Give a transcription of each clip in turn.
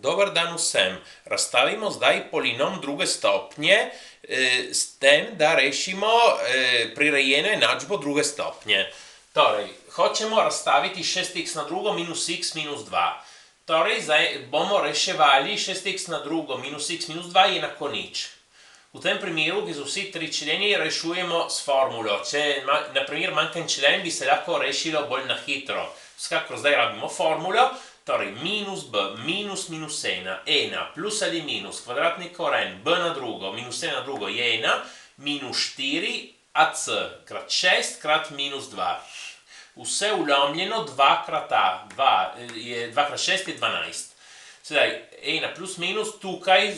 Dobar dan vsem. Razstavimo zdaj polinom druge stopnje s tem, da rešimo prirejeno enačbo druge stopnje. Torej, hočemo razstaviti 6x na drugo minus x minus 2. Torej, zdaj bomo reševali 6x na drugo minus x minus 2 je enako nič. V tem primeru, ki so vsi tri členi, rešujemo s formulo. Če na primer manjka en člen, bi se lahko rešilo bolj na hitro. Vsekakor zdaj rabimo formulo. Torej, minus b, minus minus 1, 1, plus ali minus, kvadratni koren, b na drugo, minus 1 na drugo je 1, minus 4, ac krat 6 krat minus 2. Vse vlomljeno 2 krat a, 2 krat 6 je 12. Sedaj, 1 plus minus, tukaj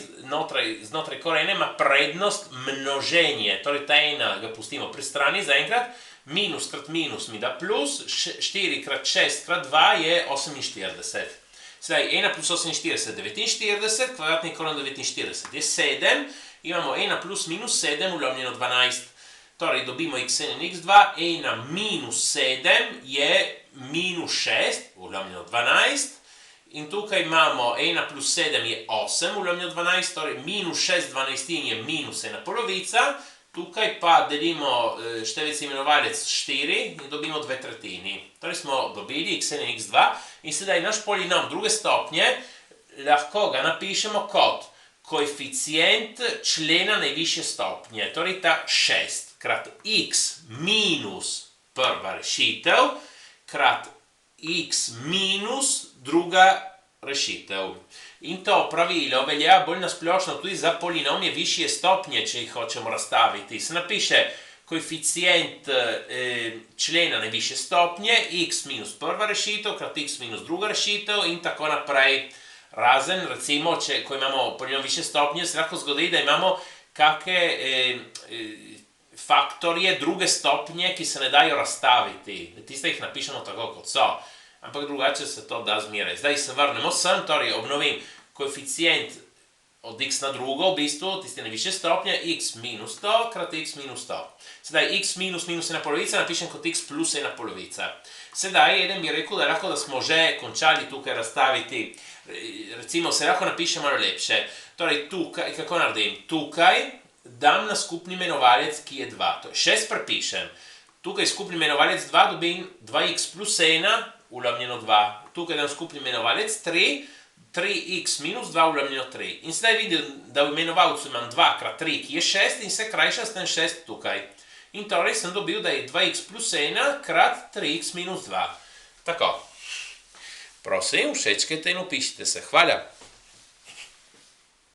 znotraj korena ima prednost množenje, torej ta 1 ga pustimo pri strani zaenkrat, minus krat minus mi da plus, 4 krat 6 krat 2 je 48. Sedaj, 1 plus 48 je 49, kvadratni koren 49 je 7, imamo 1 plus minus 7 vlomljeno 12. Torej, dobimo x1 in x2, 1 minus 7 je minus 6, vlomljeno 12, in tukaj imamo 1 plus 7 je 8, vlomljeno 12, torej minus 6 dvanajstin je minus 1 polovica, tukaj pa delimo števec imenovalec 4 in dobimo 2/3. Torej smo dobili x1 in x2 in sedaj naš polinom druge stopnje lahko ga napišemo kot koeficient člena najvišje stopnje, torej ta 6 krat x minus prva rešitev krat x minus druga rešitev. In to pravilo velja bolj nasplošno tudi za polinomje višje stopnje, če jih hočemo razstaviti. Se napiše koeficient člena najvišje stopnje, x minus prva rešitev krat x minus druga rešitev in tako naprej. Razen, recimo, ko imamo polinom višje stopnje, se lahko zgodi, da imamo kakšne faktorje druge stopnje, ki se ne dajo razstaviti. Tiste jih napišemo tako, kot so. Ampak drugače se to da zmeraj. Zdaj se vrnemo sem, torej obnovim koeficient od x na drugo, v bistvu, tiste najvišje stopnje, x minus to krat x minus to. Sedaj, x minus minus 1 polovica napišem kot x plus 1 polovica. Sedaj, eden bi rekel, da lahko, da smo že končali tukaj razstaviti, recimo, se lahko napiše malo lepše. Torej, tukaj, kako naredim? Tukaj dam na skupni imenovalec, ki je 2. To je 6 prepišem. Tukaj skupni imenovalec 2 dobim 2x plus 1, vlomljeno 2. Tukaj dam skupni imenovalec 3, 3x minus 2 vlomljeno 3. In sedaj vidim, da v imenovalcu imam 2 krat 3, ki je 6 in se krajša s tem 6 tukaj. In torej sem dobil, da je 2x plus 1 krat 3x minus 2. Tako. Prosim, všečkajte in upišite se. Hvala.